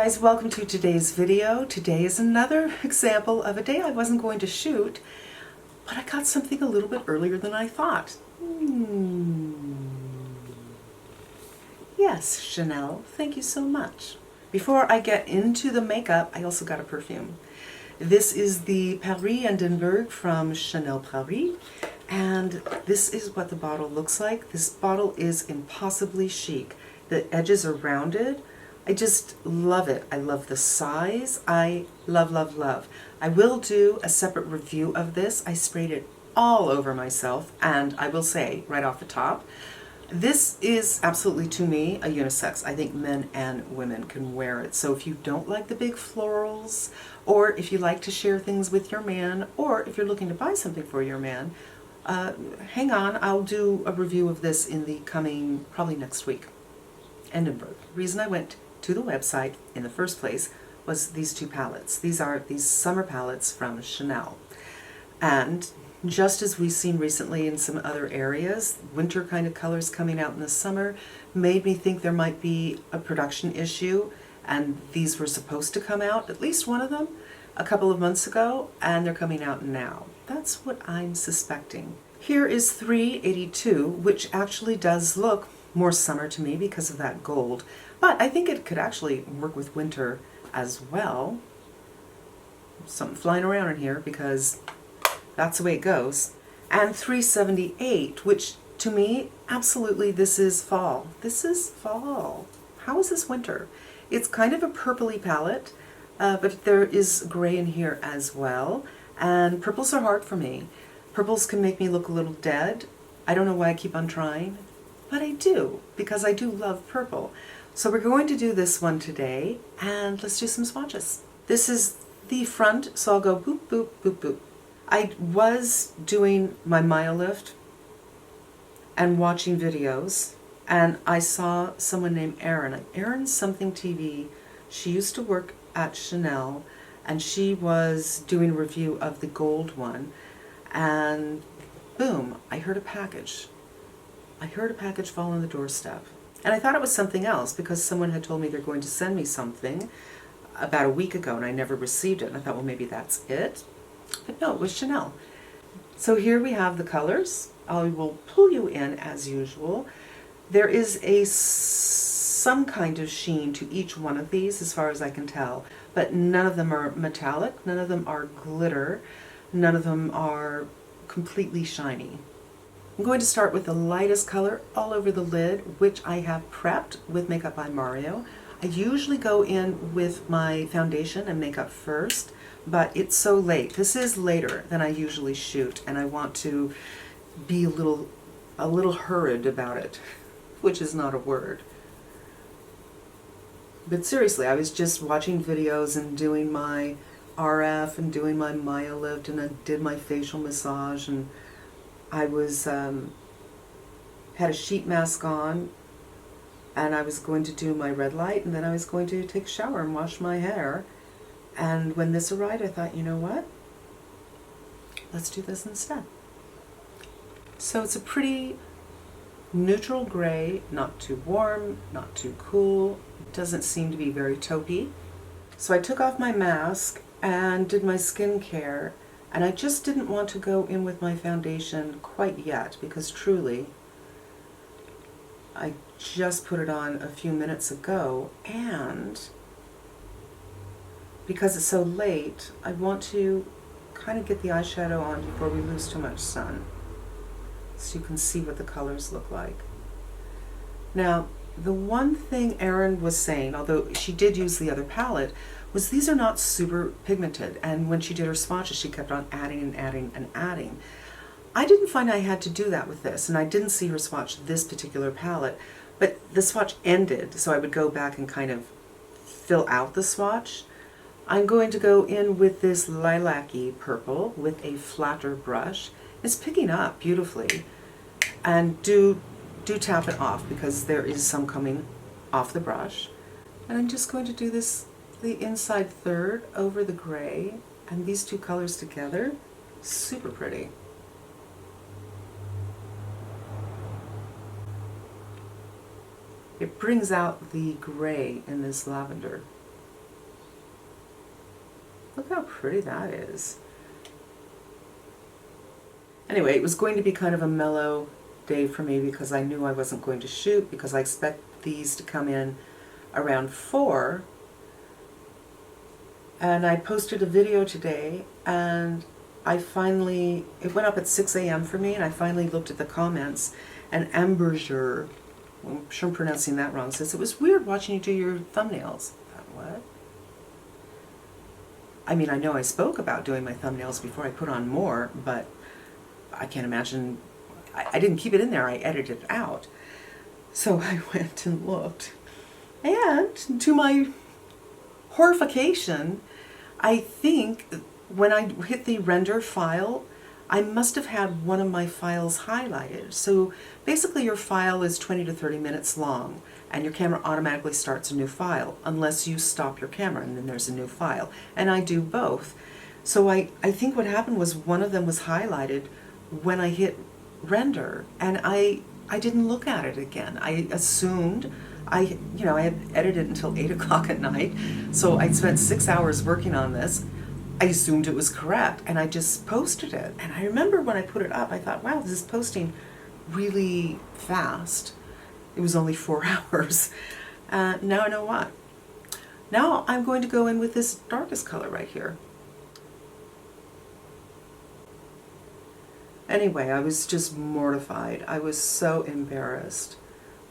Guys, welcome to today's video. Today is another example of a day I wasn't going to shoot, but I got something a little bit earlier than I thought. Yes, Chanel, thank you so much. Before I get into the makeup, I also got a perfume. This is the Paris Hindenburg from Chanel Paris, and this is what the bottle looks like. This bottle is impossibly chic. The edges are rounded. I just love it. I love the size. I love, love, love. I will do a separate review of this. I sprayed it all over myself, and I will say right off the top, this is absolutely, to me, a unisex. I think men and women can wear it. So if you don't like the big florals, or if you like to share things with your man, or if you're looking to buy something for your man, hang on, I'll do a review of this in the coming, probably next week. Hindenburg. The reason I went to the website in the first place was these two palettes. These are these summer palettes from Chanel. And just as we've seen recently in some other areas, winter kind of colors coming out in the summer made me think there might be a production issue, and these were supposed to come out, at least one of them, a couple of months ago, and they're coming out now. That's what I'm suspecting. Here is 382, which actually does look more summer to me because of that gold, but I think it could actually work with winter as well. Something flying around in here because that's the way it goes. And 378, which to me, absolutely, this is fall. This is fall. How is this winter? It's kind of a purpley palette, but there is gray in here as well, and purples are hard for me. Purples can make me look a little dead. I don't know why I keep on trying, but I do, because I do love purple. So we're going to do this one today, and let's do some swatches. This is the front, so I'll go boop, boop, boop, boop. I was doing my Maya lift and watching videos, and I saw someone named Erin something TV. She used to work at Chanel, and she was doing a review of the gold one, and boom, I heard a package. I heard a package fall on the doorstep. And I thought it was something else because someone had told me they're going to send me something about a week ago and I never received it. And I thought, well, maybe that's it. But no, it was Chanel. So here we have the colors. I will pull you in as usual. There is some kind of sheen to each one of these as far as I can tell, but none of them are metallic, none of them are glitter, none of them are completely shiny. I'm going to start with the lightest color all over the lid, which I have prepped with Makeup by Mario. I usually go in with my foundation and makeup first, but it's so late. This is later than I usually shoot, and I want to be a little hurried about it, which is not a word. But seriously, I was just watching videos and doing my RF and doing my Maya lift, and I did my facial massage, and I was had a sheet mask on, and I was going to do my red light, and then I was going to take a shower and wash my hair. And when this arrived, I thought, you know what? Let's do this instead. So it's a pretty neutral gray, not too warm, not too cool. It doesn't seem to be very taupey. So I took off my mask and did my skincare. And I just didn't want to go in with my foundation quite yet because truly, I just put it on a few minutes ago, and because it's so late, I want to kind of get the eyeshadow on before we lose too much sun so you can see what the colors look like. Now, the one thing Erin was saying, although she did use the other palette, was these are not super pigmented, and when she did her swatches she kept on adding and adding and adding. I didn't find I had to do that with this, and I didn't see her swatch this particular palette, but the swatch ended, so I would go back and kind of fill out the swatch. I'm going to go in with this lilac-y purple with a flatter brush. It's picking up beautifully, and do tap it off because there is some coming off the brush. And I'm just going to do this, the inside third over the gray, and these two colors together, super pretty. It brings out the gray in this lavender. pretty that is. Anyway, it was going to be kind of a mellow day for me because I knew I wasn't going to shoot, because I expect these to come in around 4. And I posted a video today, and it went up at 6 a.m. for me, and I finally looked at the comments, and Ombres, I'm sure I'm pronouncing that wrong, says, "It was weird watching you do your thumbnails." I thought, what? I mean, I know I spoke about doing my thumbnails before I put on more, but I can't imagine, I didn't keep it in there, I edited it out. So I went and looked, and to my horrification, I think when I hit the render file, I must have had one of my files highlighted. So basically your file is 20 to 30 minutes long, and your camera automatically starts a new file unless you stop your camera and then there's a new file. And I do both. So I think what happened was one of them was highlighted when I hit render, and I didn't look at it again. I assumed, I had edited until 8 o'clock at night, so I'd spent 6 hours working on this. I assumed it was correct, and I just posted it. And I remember when I put it up, I thought, wow, this is posting really fast. It was only 4 hours. Now I know what. Now I'm going to go in with this darkest color right here. Anyway, I was just mortified. I was so embarrassed.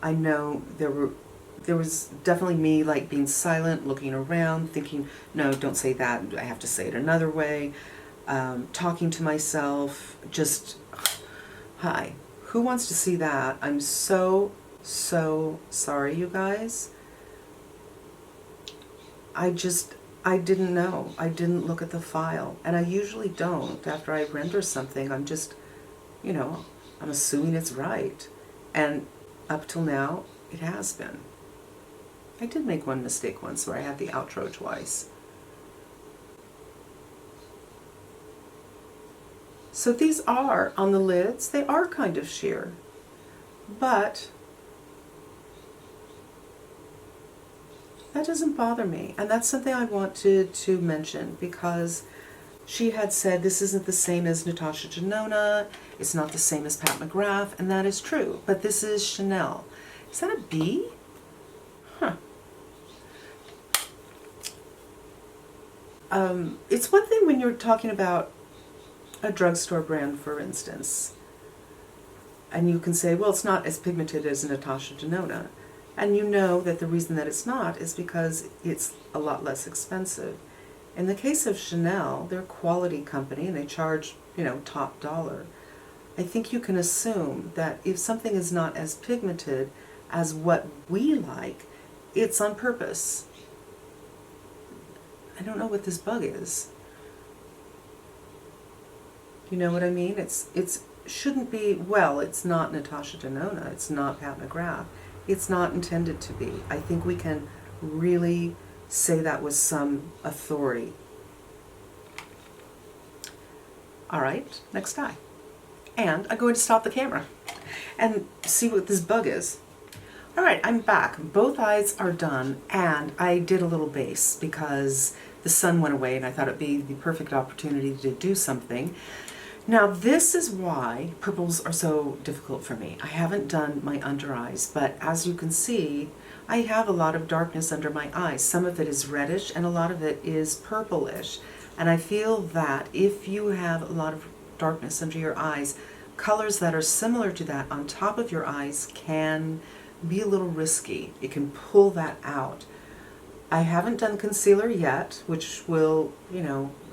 I know there was definitely me like being silent, looking around, thinking, no, don't say that, I have to say it another way, talking to myself, just, hi, who wants to see that? I'm so sorry, you guys. I didn't know. I didn't look at the file, and I usually don't. After I render something, I'm just, I'm assuming it's right. And up till now, it has been. I did make one mistake once where I had the outro twice. So these are, on the lids, they are kind of sheer, but that doesn't bother me. And that's something I wanted to mention, because she had said this isn't the same as Natasha Denona, it's not the same as Pat McGrath, and that is true, but this is Chanel. Is that a B? Huh. It's one thing when you're talking about a drugstore brand, for instance, and you can say, well, it's not as pigmented as Natasha Denona, and you know that the reason that it's not is because it's a lot less expensive. In the case of Chanel, they're a quality company and they charge, top dollar. I think you can assume that if something is not as pigmented as what we like, it's on purpose. I don't know what this bug is. You know what I mean? It's shouldn't be, well, it's not Natasha Denona, it's not Pat McGrath. It's not intended to be. I think we can really say that with some authority. All right, next eye. And I'm going to stop the camera and see what this bug is. All right, I'm back. Both eyes are done, and I did a little base because the sun went away and I thought it'd be the perfect opportunity to do something. Now this is why purples are so difficult for me. I haven't done my under eyes, but as you can see, I have a lot of darkness under my eyes. Some of it is reddish and a lot of it is purplish. And I feel that if you have a lot of darkness under your eyes, colors that are similar to that on top of your eyes can be a little risky. It can pull that out. I haven't done concealer yet, which will,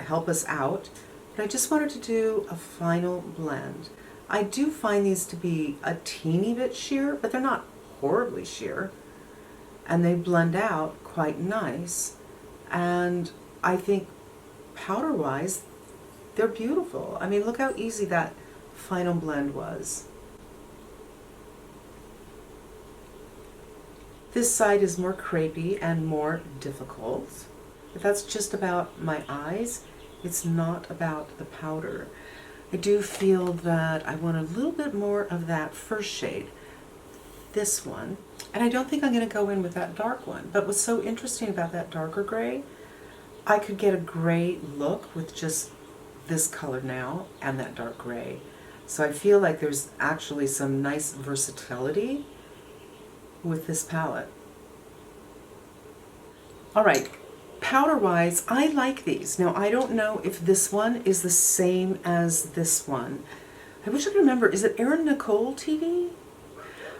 help us out. But I just wanted to do a final blend. I do find these to be a teeny bit sheer, but they're not horribly sheer. And they blend out quite nice. And I think powder-wise, they're beautiful. I mean, look how easy that final blend was. This side is more crepey and more difficult. But that's just about my eyes. It's not about the powder. I do feel that I want a little bit more of that first shade, this one. And I don't think I'm going to go in with that dark one. But what's so interesting about that darker gray, I could get a gray look with just this color now and that dark gray. So I feel like there's actually some nice versatility with this palette. All right, powder-wise, I like these. Now, I don't know if this one is the same as this one. I wish I could remember, is it Erin Nicole TV?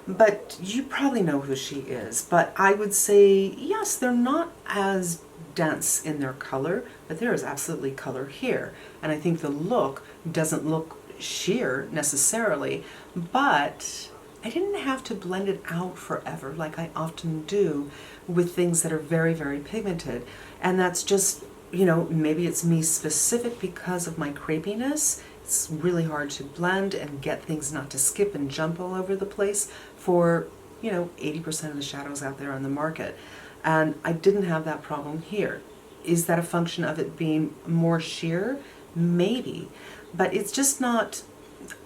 But you probably know who she is. But I would say, yes, they're not as dense in their color, but there is absolutely color here. And I think the look doesn't look sheer necessarily, but I didn't have to blend it out forever like I often do with things that are very, very pigmented. And that's just, you know, maybe it's me specific because of my crepiness. It's really hard to blend and get things not to skip and jump all over the place for, you know, 80% of the shadows out there on the market. And I didn't have that problem here. Is that a function of it being more sheer? Maybe. But it's just not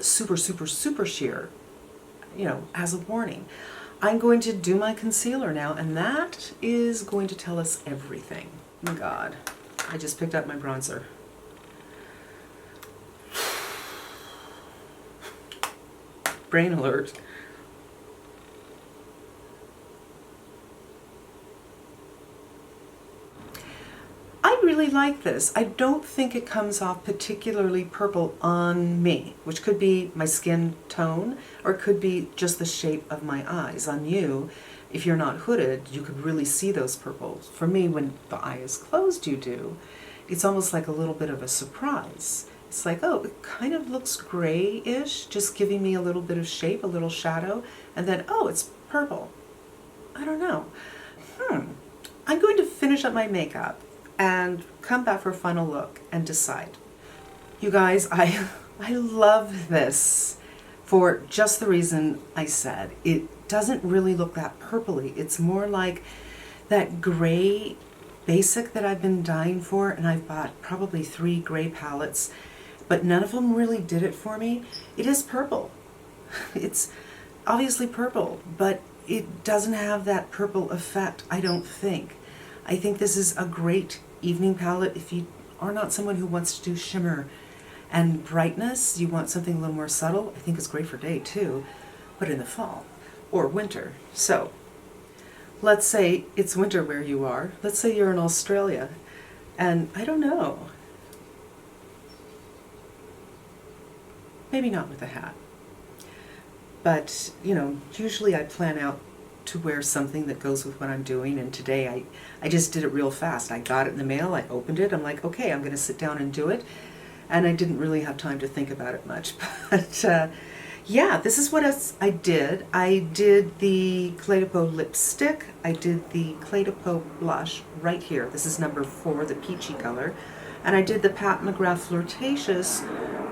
super, super, super sheer, you know, as a warning. I'm going to do my concealer now, and that is going to tell us everything. Oh my God, I just picked up my bronzer. Brain alert. I really like this. I don't think it comes off particularly purple on me, which could be my skin tone, or it could be just the shape of my eyes. On you, if you're not hooded, you could really see those purples. For me, when the eye is closed, you do. It's almost like a little bit of a surprise. It's like, oh, it kind of looks gray-ish, just giving me a little bit of shape, a little shadow, and then, oh, it's purple. I don't know. I'm going to finish up my makeup and come back for a final look and decide. You guys, I love this for just the reason I said. It doesn't really look that purpley. It's more like that gray basic that I've been dying for, and I've bought probably 3 gray palettes, but none of them really did it for me. It is purple. It's obviously purple, but it doesn't have that purple effect, I don't think. I think this is a great evening palette if you are not someone who wants to do shimmer and brightness. You want something a little more subtle. I think it's great for day too, but in the fall or winter. So let's say it's winter where you are. Let's say you're in Australia, and I don't know, maybe not with a hat, but you know, usually I plan out to wear something that goes with what I'm doing, and today I just did it real fast. I got it in the mail, I opened it, I'm like, okay, I'm going to sit down and do it, and I didn't really have time to think about it much, but yeah, this is what else I did. I did the Clé de Peau lipstick, I did the Clé de Peau blush right here, this is number 4, the peachy color, and I did the Pat McGrath Flirtatious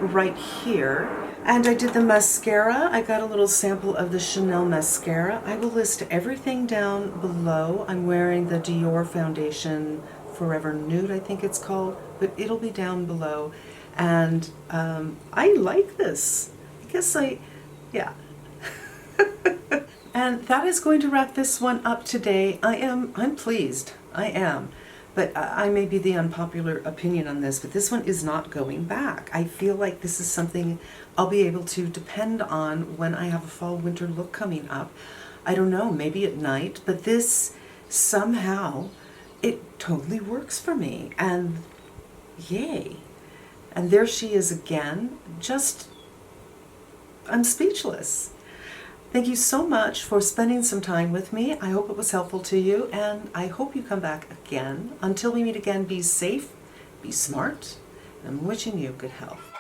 right here. And I did the mascara. I got a little sample of the Chanel mascara. I will list everything down below. I'm wearing the Douceur foundation, Forever Nude, I think it's called, but it'll be down below. And I like this. I guess yeah. And that is going to wrap this one up today. I'm pleased. I am. But I may be the unpopular opinion on this, but this one is not going back. I feel like this is something I'll be able to depend on when I have a fall-winter look coming up. I don't know, maybe at night, but this somehow, it totally works for me, and yay. And there she is again, just, I'm speechless. Thank you so much for spending some time with me. I hope it was helpful to you, and I hope you come back again. Until we meet again, be safe, be smart, and I'm wishing you good health.